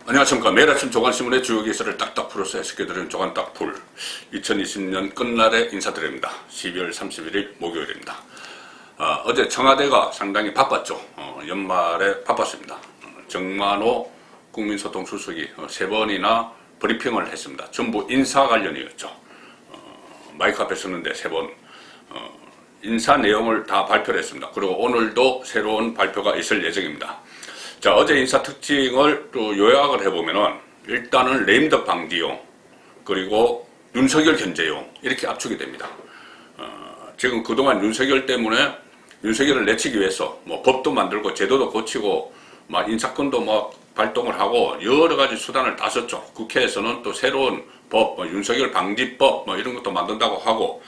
안녕하십니까. 매일 아침 조간신문의 주요 기사를 딱딱 풀어서 해석해드리는 조간 딱풀 2020년 끝날에 인사드립니다. 12월 31일 목요일입니다. 어제 청와대가 상당히 바빴죠. 연말에 바빴습니다. 정만호 국민소통수석이 3번이나 브리핑을 했습니다. 전부 인사 관련이었죠. 마이크 앞에 섰는데 3번 인사 내용을 다 발표를 했습니다. 그리고 오늘도 새로운 발표가 있을 예정입니다. 자, 어제 인사 특징을 또 요약을 해보면은 일단은 레임덕 방지용, 그리고 윤석열 견제용 이렇게 압축이 됩니다. 지금 그동안 윤석열 때문에 윤석열을 내치기 위해서 뭐 법도 만들고 제도도 고치고 막 인사권도 뭐 발동을 하고 여러 가지 수단을 다 썼죠. 국회에서는 또 새로운 법, 뭐 윤석열 방지법 뭐 이런 것도 만든다고 하고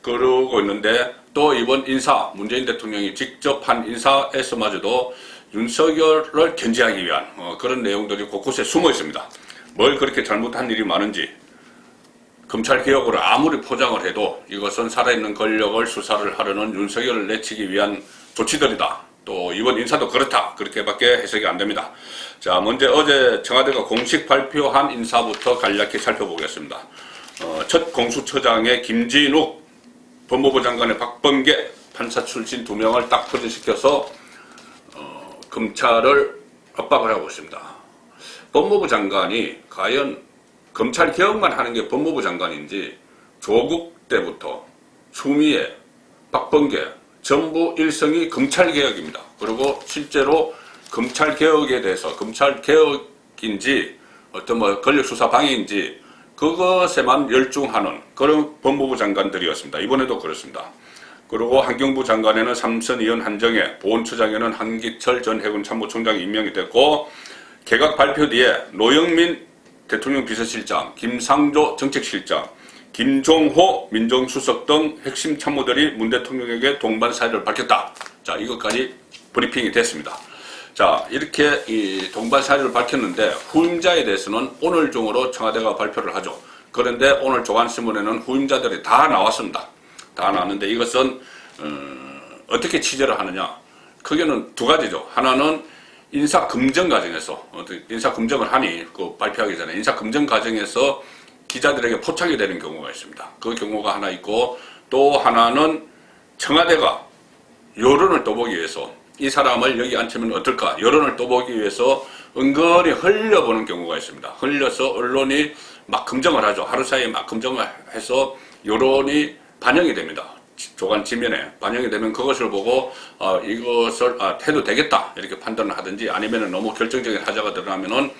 그러고 있는데, 또 이번 인사 문재인 대통령이 직접 한 인사에서마저도 윤석열을 견제하기 위한 그런 내용들이 곳곳에 숨어 있습니다. 뭘 그렇게 잘못한 일이 많은지, 검찰개혁으로 아무리 포장을 해도 이것은 살아있는 권력을 수사를 하려는 윤석열을 내치기 위한 조치들이다. 또 이번 인사도 그렇다. 그렇게밖에 해석이 안 됩니다. 자, 먼저 어제 청와대가 공식 발표한 인사부터 간략히 살펴보겠습니다. 첫 공수처장의 김진욱, 법무부 장관의 박범계, 판사 출신 2명을 딱 포진시켜서 검찰을 압박을 하고 있습니다. 법무부 장관이 과연 검찰 개혁만 하는 게 법무부 장관인지 조국 때부터 추미애, 박범계 전부 일성이 검찰 개혁입니다. 그리고 실제로 검찰 개혁에 대해서 검찰 개혁인지 어떤 뭐 권력 수사 방해인지 그것에만 열중하는 그런 법무부 장관들이었습니다. 이번에도 그렇습니다. 그리고 환경부 장관에는 삼선 의원 한정혜, 보훈처장에는 한기철 전 해군 참모총장이 임명이 됐고, 개각 발표 뒤에 노영민 대통령 비서실장, 김상조 정책실장, 김종호 민정수석 등 핵심 참모들이 문 대통령에게 동반 사의를 밝혔다. 자, 이것까지 브리핑이 됐습니다. 자, 이렇게 이 동반 사의를 밝혔는데 후임자에 대해서는 오늘 중으로 청와대가 발표를 하죠. 그런데 오늘 조간신문에는 후임자들이 다 나왔습니다. 다 나왔는데 이것은 어떻게 취재를 하느냐, 크게는 2가지죠. 하나는 인사 검증 과정에서 인사 검증을 하니 그 발표하기 전에 인사 검증 과정에서 기자들에게 포착이 되는 경우가 있습니다. 그 경우가 하나 있고, 또 하나는 청와대가 여론을 떠보기 위해서 이 사람을 여기 앉히면 어떨까 여론을 떠보기 위해서 은근히 흘려보는 경우가 있습니다. 흘려서 언론이 막 검증을 하죠. 하루 사이에 막 검증을 해서 여론이 반영이 됩니다. 조간 지면에 반영이 되면 그것을 보고 이것을 해도 되겠다 이렇게 판단을 하든지, 아니면 너무 결정적인 하자가 드러나면은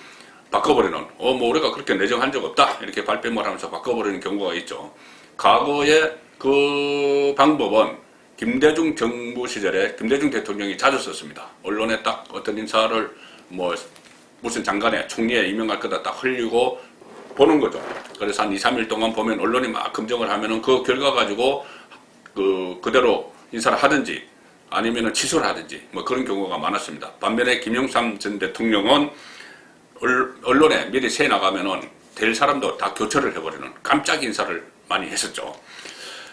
바꿔버리는 뭐 우리가 그렇게 내정한 적 없다 이렇게 발뺌을 하면서 바꿔버리는 경우가 있죠. 과거에 그 방법은 김대중 정부 시절에 김대중 대통령이 자주 썼습니다. 언론에 딱 어떤 인사를 뭐 무슨 장관에 총리에 임명할 거다 딱 흘리고 보는 거죠. 그래서 한 2, 3일 동안 보면 언론이 막 검증을 하면은 그 결과 가지고 그대로 인사를 하든지 아니면은 취소를 하든지 뭐 그런 경우가 많았습니다. 반면에 김영삼 전 대통령은 언론에 미리 새 나가면은 될 사람도 다 교체를 해버리는 깜짝 인사를 많이 했었죠.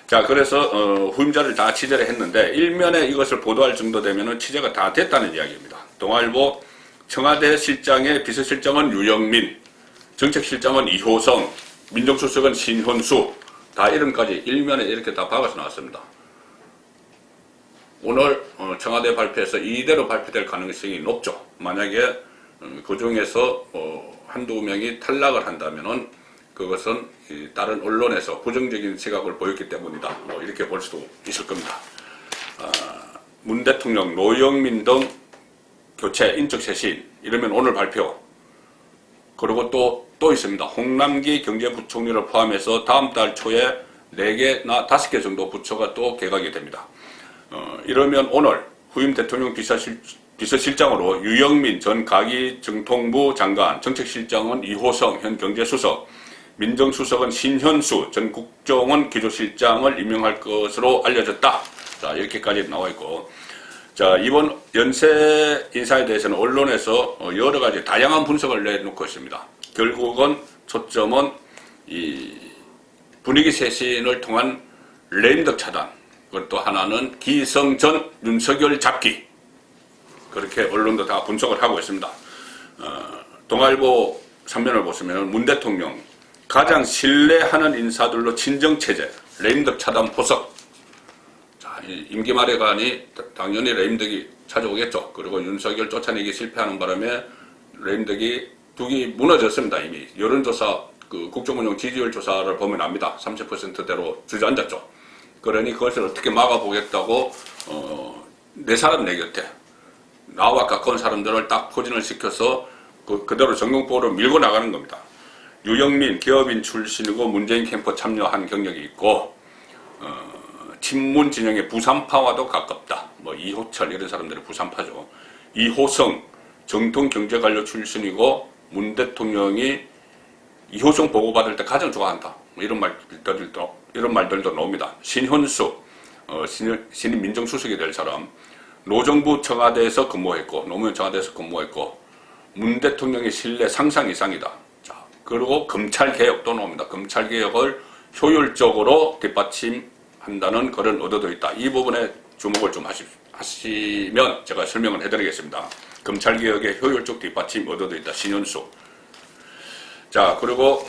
자, 그래서 후임자를 다 취재를 했는데 일면에 이것을 보도할 정도 되면은 취재가 다 됐다는 이야기입니다. 동아일보 청와대 실장의 비서실장은 유영민, 정책실장은 이효성, 민정수석은 신현수, 다 이름까지 일면에 이렇게 다 박아서 나왔습니다. 오늘 청와대 발표에서 이대로 발표될 가능성이 높죠. 만약에 그 중에서 한두 명이 탈락을 한다면은 그것은 다른 언론에서 부정적인 시각을 보였기 때문이다. 뭐 이렇게 볼 수도 있을 겁니다. 문 대통령, 노영민 등 교체, 인적 쇄신 이러면 오늘 발표. 그리고 또 있습니다. 홍남기 경제부총리를 포함해서 다음 달 초에 4개나 5개 정도 부처가 또 개각이 됩니다. 이러면 오늘 후임 대통령 비서실장으로 유영민 전 가기정통부 장관, 정책실장은 이호성 현 경제수석, 민정수석은 신현수 전 국정원 기조실장을 임명할 것으로 알려졌다. 자, 이렇게까지 나와 있고, 자, 이번 연쇄 인사에 대해서는 언론에서 여러 가지 다양한 분석을 내놓고 있습니다. 결국은 초점은 이 분위기 쇄신을 통한 레임덕 차단, 그리고 또 하나는 기성전 윤석열 잡기, 그렇게 언론도 다 분석을 하고 있습니다. 동아일보 3면을 보시면 문 대통령 가장 신뢰하는 인사들로 친정체제, 레임덕 차단 포석. 자, 임기 말에 가니 당연히 레임덕이 찾아오겠죠. 그리고 윤석열 쫓아내기 실패하는 바람에 레임덕이 둑이 무너졌습니다. 이미 여론조사, 국정운영 지지율 조사를 보면 압니다. 30%대로 주저앉았죠. 그러니 그것을 어떻게 막아보겠다고 내 사람 내 곁에 나와 가까운 사람들을 딱 포진을 시켜서 그대로 정경포로 밀고 나가는 겁니다. 유영민 기업인 출신이고 문재인 캠프 참여한 경력이 있고 친문 진영의 부산파와도 가깝다. 뭐 이호철 이런 사람들이 부산파죠. 이호성 정통 경제관료 출신이고 문 대통령이 이호성 보고받을 때 가장 좋아한다. 뭐 이런 말들도 나옵니다. 신현수 신임 민정수석이 될 사람, 노정부 청와대에서 근무했고 노무현 청와대에서 근무했고 문 대통령의 신뢰 상상 이상이다. 자, 그리고 검찰개혁도 나옵니다. 검찰개혁을 효율적으로 뒷받침한다는 글을 얻어도 있다. 이 부분에 주목을 좀 하시면 제가 설명을 해드리겠습니다. 검찰개혁의 효율적 뒷받침 얻어도 있다. 신현수. 자, 그리고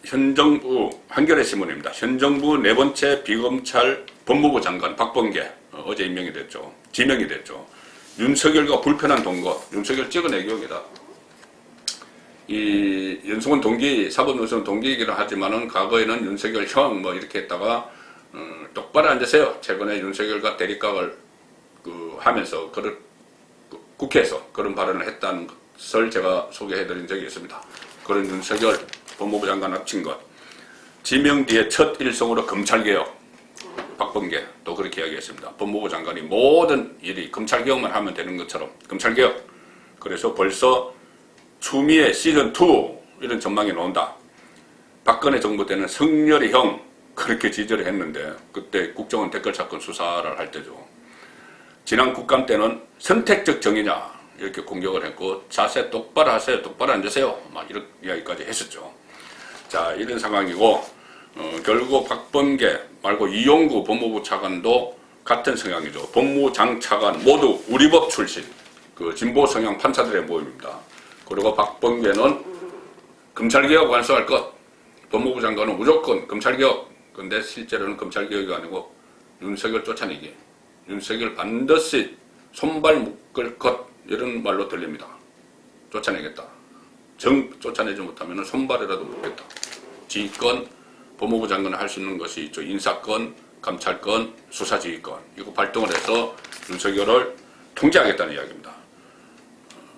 현 정부 한겨레 신문입니다. 현 정부 네 번째 비검찰 법무부 장관 박범계 어제 임명이 됐죠. 지명이 됐죠. 윤석열과 불편한 동거, 윤석열 찍어내기 여기다. 이 연수원 동기, 사법연수원 동기이기는 하지만은 과거에는 윤석열 형 뭐 이렇게 했다가 똑바로 앉으세요. 최근에 윤석열과 대립각을 하면서 국회에서 그런 발언을 했다는 것을 제가 소개해드린 적이 있습니다. 그런 윤석열 법무부 장관 합친 것. 지명 뒤에 첫 일성으로 검찰개혁. 박범계 또 그렇게 이야기했습니다. 법무부 장관이 모든 일이 검찰개혁만 하면 되는 것처럼 검찰개혁. 그래서 벌써 추미애 시즌2 이런 전망이 나온다. 박근혜 정부 때는 성렬이 형 그렇게 지지를 했는데 그때 국정원 댓글 사건 수사를 할 때죠. 지난 국감 때는 선택적 정의냐 이렇게 공격을 했고 자세 똑바로 하세요. 똑바로 앉으세요. 막 이런 이야기까지 했었죠. 자, 이런 상황이고 결국 박범계 말고 이용구 법무부 차관도 같은 성향이죠. 법무장 차관 모두 우리 법 출신 그 진보 성향 판사들의 모임입니다. 그리고 박범계는 검찰개혁 완수할 것, 법무부 장관은 무조건 검찰개혁. 근데 실제로는 검찰개혁이 아니고 윤석열 쫓아내기, 윤석열 반드시 손발 묶을 것 이런 말로 들립니다. 쫓아내겠다. 쫓아내지 못하면 손발이라도 묶겠다. 지휘권, 법무부 장관을 할 수 있는 것이 있죠. 인사권, 감찰권, 수사지휘권. 이거 발동을 해서 윤석열을 통제하겠다는 이야기입니다.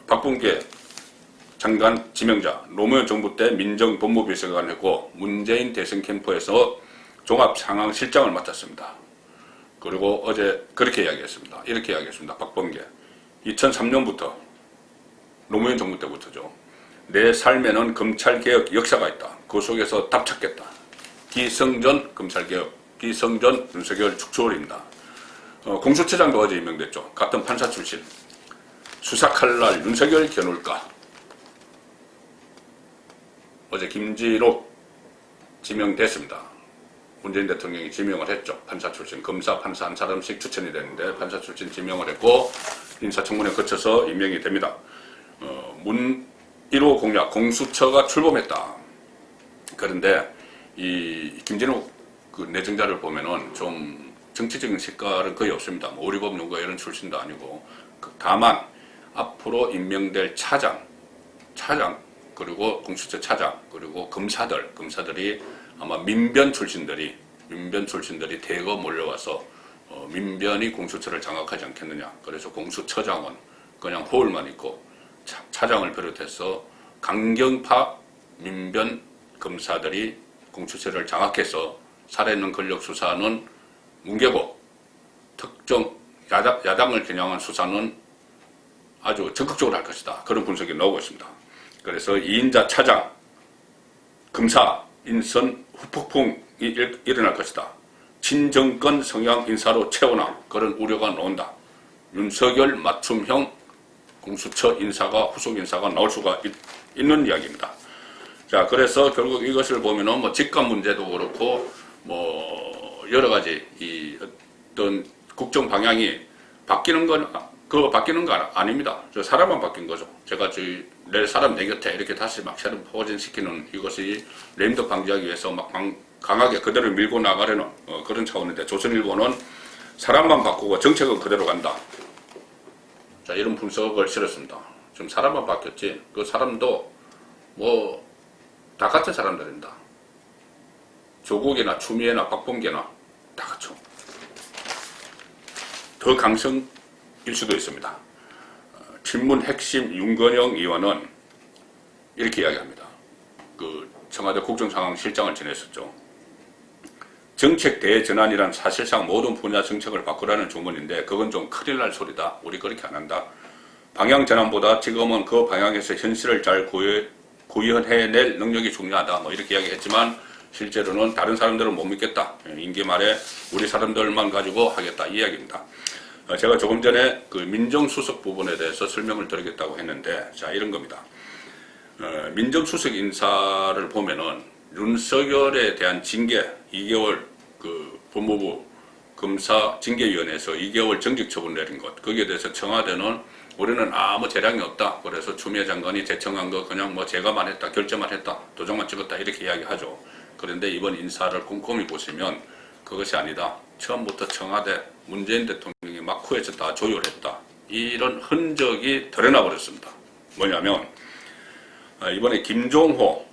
박범계 장관 지명자, 노무현 정부 때 민정법무비서관을 했고 문재인 대선 캠프에서 종합상황실장을 맡았습니다. 그리고 어제 그렇게 이야기했습니다. 이렇게 이야기했습니다. 박범계. 2003년부터 노무현 정부 때부터죠. 내 삶에는 검찰개혁 역사가 있다. 그 속에서 답 찾겠다. 기성전 검찰개혁, 기성전 윤석열 축소입니다. 공수처장도 어제 임명됐죠. 같은 판사 출신. 수사칼날 윤석열 겨눌까. 어제 김진욱 지명됐습니다. 문재인 대통령이 지명을 했죠. 판사 출신, 검사, 판사 한 사람씩 추천이 되는데 판사 출신 지명을 했고 인사청문회 거쳐서 임명이 됩니다. 문 1호 공약, 공수처가 출범했다. 그런데 이 김진욱 그 내정자를 보면은 좀 정치적인 색깔은 거의 없습니다. 뭐 우리법 연구가 이런 출신도 아니고 다만 앞으로 임명될 차장 그리고 공수처 차장 그리고 검사들이 아마 민변 출신들이 대거 몰려와서 민변이 공수처를 장악하지 않겠느냐. 그래서 공수처장은 그냥 호울만 있고 차장을 비롯해서 강경파 민변 검사들이 공수처를 장악해서 살아있는 권력 수사는 뭉개고 특정 야당을 겨냥한 수사는 아주 적극적으로 할 것이다. 그런 분석이 나오고 있습니다. 그래서 2인자 차장, 검사, 인선 후폭풍이 일어날 것이다. 친정권 성향 인사로 채우나 그런 우려가 나온다. 윤석열 맞춤형 공수처 인사가 후속 인사가 나올 수가 있는 이야기입니다. 자, 그래서 결국 이것을 보면은 뭐 직감 문제도 그렇고 뭐 여러 가지 이 어떤 국정 방향이 바뀌는 건 그거 바뀌는 거 아닙니다. 저 사람만 바뀐 거죠. 제가 내 사람 내 곁에 이렇게 다시 막 새로 포진시키는 이것이 레임덕 방지하기 위해서 막 강하게 그대로 밀고 나가려는 그런 차원인데, 조선일보는 사람만 바꾸고 정책은 그대로 간다. 자, 이런 분석을 실었습니다. 지금 사람만 바뀌었지, 그 사람도 뭐 다 같은 사람들입니다. 조국이나 추미애나 박범계나 다 같죠. 더 강성일 수도 있습니다. 친문 핵심 윤건영 의원은 이렇게 이야기합니다. 그 청와대 국정상황실장을 지냈었죠. 정책 대전환이란 사실상 모든 분야 정책을 바꾸라는 주문인데 그건 좀 큰일 날 소리다. 우리 그렇게 안 한다. 방향 전환보다 지금은 그 방향에서 현실을 잘 구현해낼 능력이 중요하다. 뭐 이렇게 이야기했지만 실제로는 다른 사람들은 못 믿겠다. 임기 말에 우리 사람들만 가지고 하겠다. 이 이야기입니다. 제가 조금 전에 그 민정수석 부분에 대해서 설명을 드리겠다고 했는데, 자, 이런 겁니다. 민정수석 인사를 보면은 윤석열에 대한 징계 2개월 그 법무부 검사 징계위원회에서 2개월 정직 처분 내린 것, 거기에 대해서 청와대는 우리는 아무 재량이 없다. 그래서 추미애 장관이 제청한 거 그냥 뭐 제가만 했다, 결재만 했다, 도장만 찍었다 이렇게 이야기하죠. 그런데 이번 인사를 꼼꼼히 보시면 그것이 아니다. 처음부터 청와대 문재인 대통령이 막후에서 다 조율했다. 이런 흔적이 드러나 버렸습니다. 뭐냐면 이번에 김종호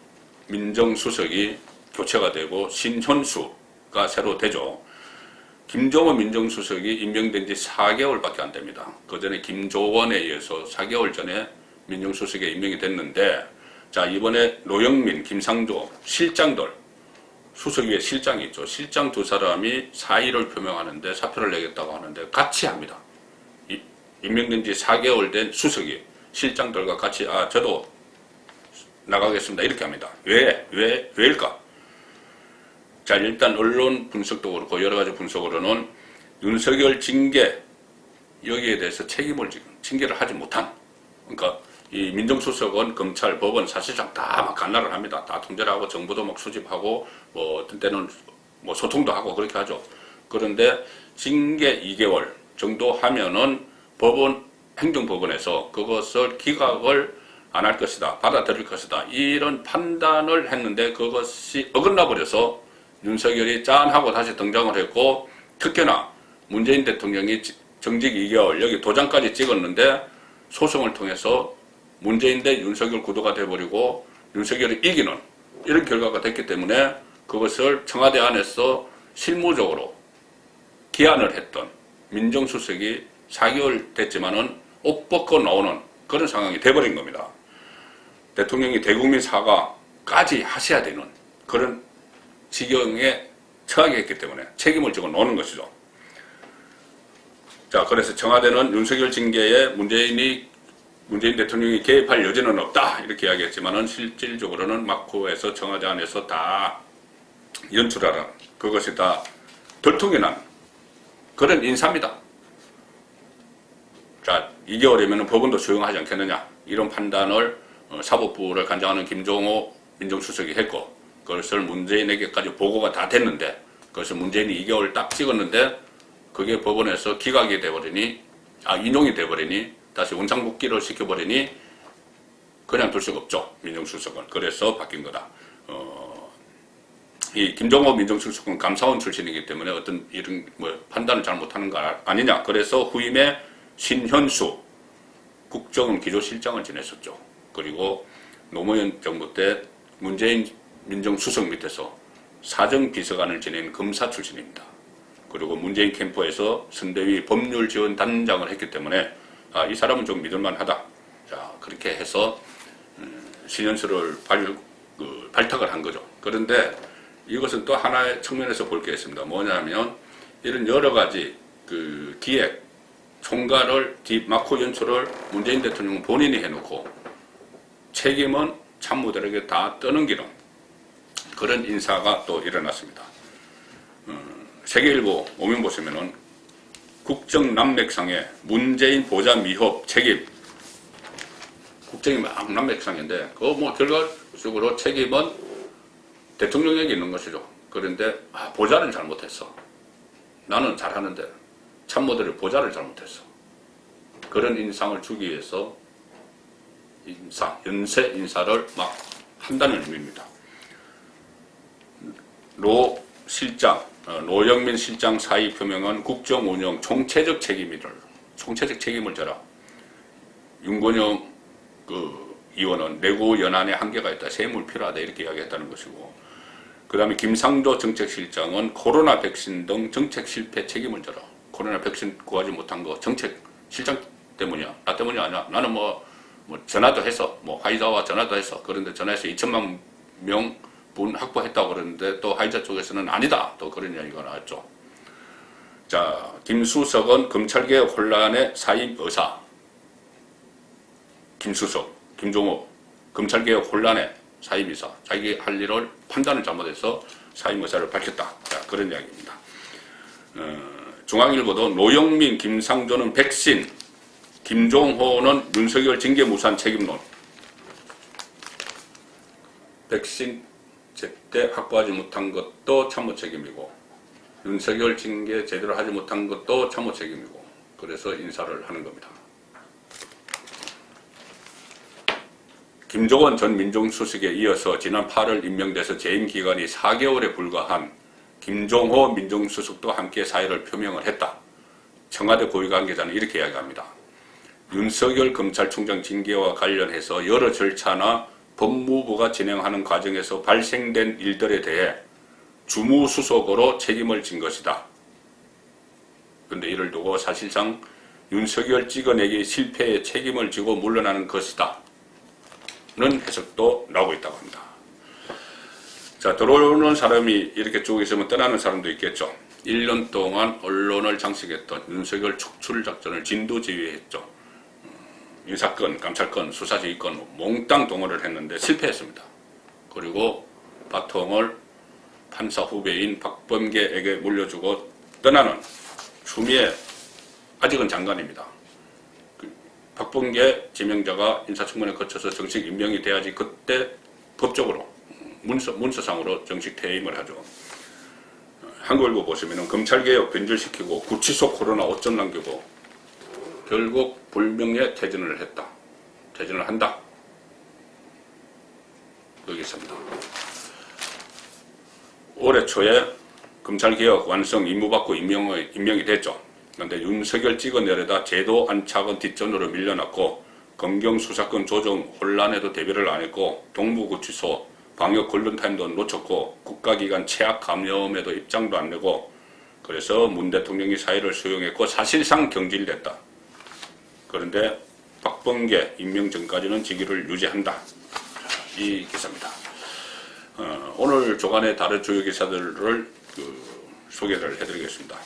민정수석이 교체가 되고 신현수가 새로 되죠. 김종호 민정수석이 임명된 지 4개월밖에 안 됩니다. 그 전에 김조원에 의해서 4개월 전에 민정수석에 임명이 됐는데, 자, 이번에 노영민, 김상조 실장들, 수석 위에 실장이 있죠. 실장 두 사람이 사의를 표명하는데 사표를 내겠다고 하는데 같이 합니다. 임명된 지 4개월 된 수석이 실장들과 같이 저도 나가겠습니다. 이렇게 합니다. 왜일까? 자, 일단 언론 분석도 그렇고 여러 가지 분석으로는 윤석열 징계, 여기에 대해서 책임을 지금 징계를 하지 못한, 그러니까 이 민정수석은 검찰, 법원 사실상 다 막 간라를 합니다. 다 통제를 하고 정보도 막 수집하고 뭐 어떤 때는 뭐 소통도 하고 그렇게 하죠. 그런데 징계 2개월 정도 하면은 법원, 행정법원에서 그것을 기각을 안 할 것이다, 받아들일 것이다, 이런 판단을 했는데 그것이 어긋나 버려서 윤석열이 짠하고 다시 등장을 했고, 특히나 문재인 대통령이 정직 2개월 여기 도장까지 찍었는데 소송을 통해서 문재인 대 윤석열 구도가 돼버리고 윤석열이 이기는 이런 결과가 됐기 때문에 그것을 청와대 안에서 실무적으로 기한을 했던 민정수석이 4개월 됐지만은 옷 벗고 나오는 그런 상황이 돼버린 겁니다. 대통령이 대국민 사과까지 하셔야 되는 그런 지경에 처하게 했기 때문에 책임을 지고 노는 것이죠. 자, 그래서 청와대는 윤석열 징계에 문재인 대통령이 개입할 여지는 없다 이렇게 이야기했지만은 실질적으로는 막후에서 청와대 안에서 다 연출하는, 그것이 다 들통이 난 그런 인사입니다. 자, 2개월이면 법원도 수용하지 않겠느냐, 이런 판단을 사법부를 관장하는 김종호 민정수석이 했고, 그것을 문재인에게까지 보고가 다 됐는데, 그것을 문재인이 2개월 딱 찍었는데 그게 법원에서 기각이 돼버리니, 인용이 돼버리니, 다시 원상복귀를 시켜버리니 그냥 둘 수가 없죠, 민정수석은. 그래서 바뀐 거다. 이 김종호 민정수석은 감사원 출신이기 때문에 어떤 이런 판단을 잘 못하는 거 아니냐. 그래서 후임에 신현수 국정기조실장을 지냈었죠. 그리고 노무현 정부 때 문재인 민정수석 밑에서 사정비서관을 지낸 검사 출신입니다. 그리고 문재인 캠프에서 선대위 법률지원단장을 했기 때문에 이 사람은 좀 믿을만하다. 자, 그렇게 해서 신현수를 발탁을 한 거죠. 그런데 이것은 또 하나의 측면에서 볼 게 있습니다. 뭐냐면 이런 여러 가지 그 기획, 총괄을 막후 연출을 문재인 대통령은 본인이 해놓고 책임은 참모들에게 다 떠넘기는 그런 인사가 또 일어났습니다. 세계일보 오면 보시면은 국정난맥상에 문재인 보좌 미흡 책임, 국정이 막 난맥상인데 그 결과적으로 책임은 대통령에게 있는 것이죠. 그런데 보좌를 잘못했어. 나는 잘하는데 참모들이 보좌를 잘못했어. 그런 인상을 주기 위해서 연쇄 인사를 막 한다는 의미입니다. 노영민 실장 사의 표명은 국정운영 총체적 책임을 져라. 윤건영 의원은 내구 연한의 한계가 있다. 세물 필요하다. 이렇게 이야기했다는 것이고, 그 다음에 김상조 정책실장은 코로나 백신 등 정책 실패 책임을 져라. 코로나 백신 구하지 못한 거 정책 실장 때문이야. 나 때문이 아니야. 나는 뭐 전화도 해서, 화이자와 전화도 해서, 그런데 전화해서 2천만 명분 확보했다고 그러는데 또 화이자 쪽에서는 아니다. 또 그런 이야기가 나왔죠. 자, 김수석은 검찰개혁 혼란의 사임 의사. 김종호 검찰개혁 혼란의 사임 의사. 자기 할 일을 판단을 잘못해서 사임 의사를 밝혔다. 자, 그런 이야기입니다. 중앙일보도 노영민, 김상조는 백신, 김종호는 윤석열 징계 무산 책임론. 백신 제때 확보하지 못한 것도 참모 책임이고, 윤석열 징계 제대로 하지 못한 것도 참모 책임이고, 그래서 인사를 하는 겁니다. 김종원 전 민정수석에 이어서 지난 8월 임명돼서 재임 기간이 4개월에 불과한 김종호 민정수석도 함께 사의를 표명을 했다. 청와대 고위 관계자는 이렇게 이야기합니다. 윤석열 검찰총장 징계와 관련해서 여러 절차나 법무부가 진행하는 과정에서 발생된 일들에 대해 주무수석으로 책임을 진 것이다. 그런데 이를 두고 사실상 윤석열 찍어내기 실패에 책임을 지고 물러나는 것이다. 는 해석도 나오고 있다고 합니다. 자, 들어오는 사람이 이렇게 쭉 있으면 떠나는 사람도 있겠죠. 1년 동안 언론을 장식했던 윤석열 축출 작전을 진두지휘했죠. 인사권, 감찰권, 수사지휘권 몽땅 동원을 했는데 실패했습니다. 그리고 바통을 판사 후배인 박범계에게 물려주고 떠나는 추미애, 아직은 장관입니다. 박범계 지명자가 인사청문회 거쳐서 정식 임명이 돼야지 그때 법적으로 문서상으로 정식 퇴임을 하죠. 한국일보 보시면 검찰개혁 변질시키고 구치소 코로나 5점 남기고 결국 불명예 퇴진을 한다. 여기 있습니다. 올해 초에 검찰개혁 완성 임무받고 임명이 됐죠. 그런데 윤석열 찍어내려다 제도 안착은 뒷전으로 밀려났고, 검경수사권 조정 혼란에도 대비를 안 했고, 동부구치소 방역 골든타임도 놓쳤고, 국가기관 최악 감염에도 입장도 안 내고, 그래서 문 대통령이 사의를 수용했고 사실상 경질됐다. 그런데 박범계 임명 전까지는 직위를 유지한다. 이 기사입니다. 오늘 조간의 다른 주요 기사들을 소개를 해드리겠습니다.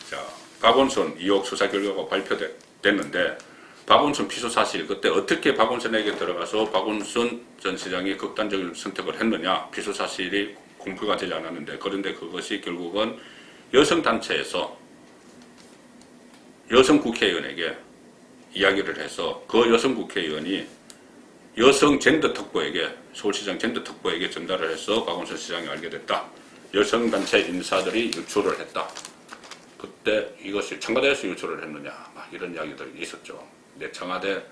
자, 박원순 2억 수사 결과가 발표됐는데, 박원순 피소 사실, 그때 어떻게 박원순에게 들어가서 박원순 전 시장이 극단적인 선택을 했느냐, 피소 사실이 공표가 되지 않았는데, 그런데 그것이 결국은 여성단체에서 여성 국회의원에게 이야기를 해서 그 여성 국회의원이 여성 젠더특보에게, 서울시장 젠더특보에게 전달을 해서 박원순 시장이 알게 됐다. 여성단체 인사들이 유출을 했다. 그때 이것이 청와대에서 유출을 했느냐, 막 이런 이야기들이 있었죠. 근데 청와대는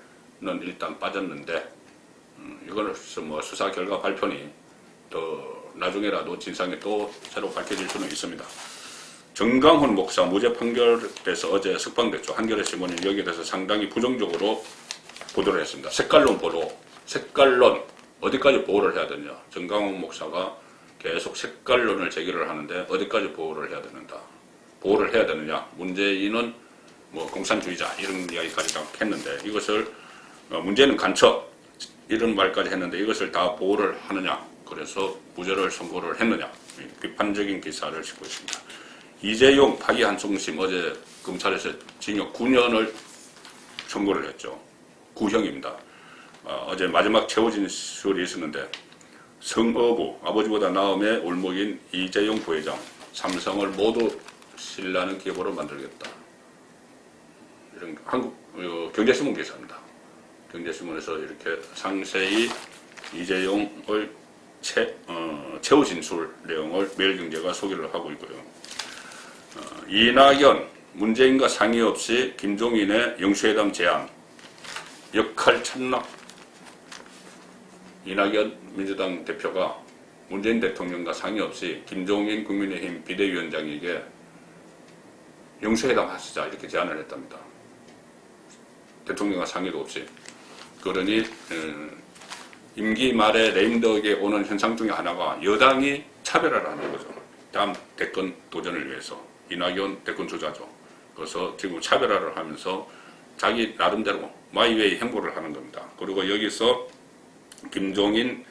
일단 빠졌는데, 이거는 뭐 수사 결과 발표니 또 나중에라도 진상이 또 새로 밝혀질 수는 있습니다. 정강훈 목사 무죄 판결돼서 어제 석방됐죠. 한겨레 신문이 여기에 대해서 상당히 부정적으로 보도를 했습니다. 색깔론 보도, 색깔론 어디까지 보호를 해야 되냐. 정강훈 목사가 계속 색깔론을 제기를 하는데 어디까지 보호를 해야 되느냐. 문재인은 뭐 공산주의자 이런 이야기까지 다 했는데, 이것을 문재인은 간첩 이런 말까지 했는데 이것을 다 보호를 하느냐. 그래서 무죄를 선고를 했느냐. 비판적인 기사를 싣고 있습니다. 이재용 파기환송심 어제 검찰에서 징역 9년을 선고를 했죠. 구형입니다. 어제 마지막 최후 진술이 있었는데, 성어부, 아버지보다 나음의 올목인 이재용 부회장, 삼성을 모두 신라는 기업으로 만들겠다. 이런 한국 경제신문 기사입니다. 경제신문에서 이렇게 상세히 이재용의 최후 진술 내용을 매일경제가 소개를 하고 있고요. 이낙연 문재인과 상의 없이 김종인의 영수회담 제안 역할 찬납. 이낙연 민주당 대표가 문재인 대통령과 상의 없이 김종인 국민의힘 비대위원장에게 영수회담 하시자 이렇게 제안을 했답니다. 대통령과 상의도 없이. 그러니 임기 말에 레임덕에 오는 현상 중에 하나가 여당이 차별화를 하는 거죠. 다음 대권 도전을 위해서. 이낙연 대권 주자죠. 그래서 지금 차별화를 하면서 자기 나름대로 마이웨이 행보를 하는 겁니다. 그리고 여기서 김종인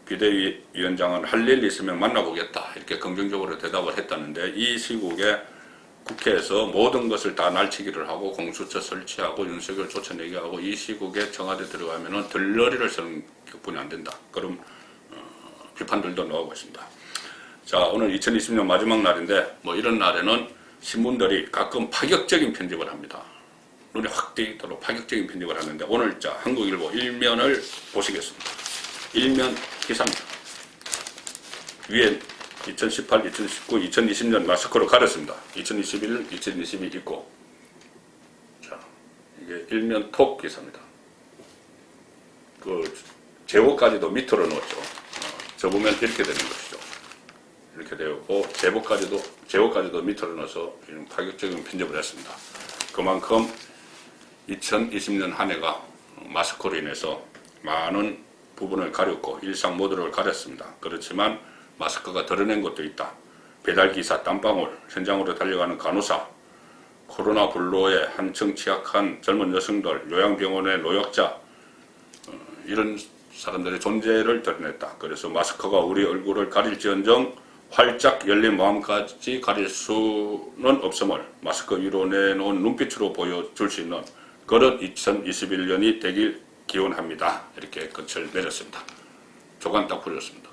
비대위원장은 할 일 있으면 만나보겠다 이렇게 긍정적으로 대답을 했다는데, 이 시국에 국회에서 모든 것을 다 날치기를 하고 공수처 설치하고 윤석열 쫓아내게 하고 이 시국에 청와대 들어가면은 들러리를 쓰는 격분이 안 된다. 그럼 비판들도 나오고 있습니다. 자, 오늘 2020년 마지막 날인데 뭐 이런 날에는 신문들이 가끔 파격적인 편집을 합니다. 눈에 확 띄도록 파격적인 편집을 하는데, 오늘 자 한국일보 일면을 보시겠습니다. 일면 기사입니다. 위에 2018, 2019, 2020년 마스크로 가렸습니다. 2021, 2022 있고. 자, 이게 일면 톡 기사입니다. 그 제목까지도 밑으로 넣었죠. 접으면 이렇게 되는 것이죠. 이렇게 되었고, 제목까지도 밑으로 넣어서 파격적인 편집을 했습니다. 그만큼 2020년 한 해가 마스크로 인해서 많은 부분을 가렸고 일상 모두를 가렸습니다. 그렇지만 마스크가 드러낸 것도 있다. 배달기사 땀방울, 현장으로 달려가는 간호사, 코로나 불로에 한층 취약한 젊은 여성들, 요양병원의 노약자, 이런 사람들의 존재를 드러냈다. 그래서 마스크가 우리 얼굴을 가릴지언정 활짝 열린 마음까지 가릴 수는 없음을 마스크 위로 내놓은 눈빛으로 보여줄 수 있는 그런 2021년이 되길 기원합니다. 이렇게 끝을 맺었습니다. 조간 딱 풀렸습니다.